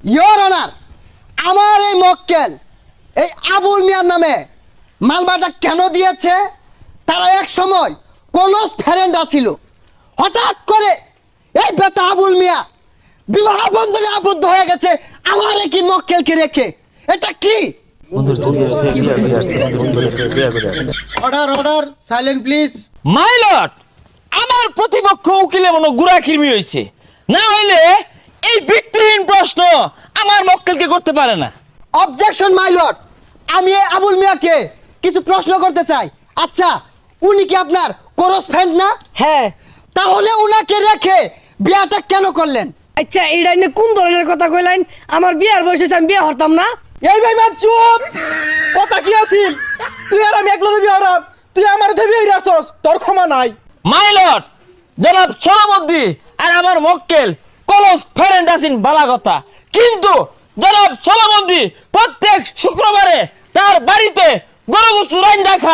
Your honour, আমার এই মক্কেল এই আবুল মিয়ার নামে মালবাটা কেন দিয়েছে? তারা এক সময় ক্লোজ ফ্রেন্ড ছিল। হঠাৎ করে এই বেটা আবুল মিয়া বিবাহ বন্ধনে আবদ্ধ হয়ে গেছে আমার কি মক্কেলকে রেখে। এটা কি? Order order, silent please. My lord, আমার প্রতিপক্ষ উকিলে মনে গুড়া খিরমি হয়েছে, না হইলে এই ভিত্তিহীন প্রশ্ন আমার মক্কেলকে করতে পারে না। অবজেকশন মাই লর্ড, আমি এই আবুল মিয়াকে কিছু প্রশ্ন করতে চাই। আচ্ছা, উনি কি আপনার ক্লোজ ফ্রেন্ড না? হ্যাঁ। তাহলে উনাকে রেখে বিয়াটা কেন করলেন? আচ্ছা, এইটা নিয়ে কোন ধরনের কথা কইলেন? আমার বিয়ার বয়স হয়েছে, আমি বিয়ে হরতাম না। এই ভাই মাত চুপ, কথা কি আছিল? তুই আর আমি একলা দেবি হারাম, তুই আমার দেবি হইরা আসছস, তোর ক্ষমা নাই। মাই লর্ড, জনাব সলামদ্দি আর আমার মক্কেল ক্লোজ ফ্রেন্ড আছেন বালা কথা, কিন্তু জনাব সলামদ্দি প্রত্যেক শুক্রবারে তার বাড়িতে গরু গোশত রাইন্দা খায়।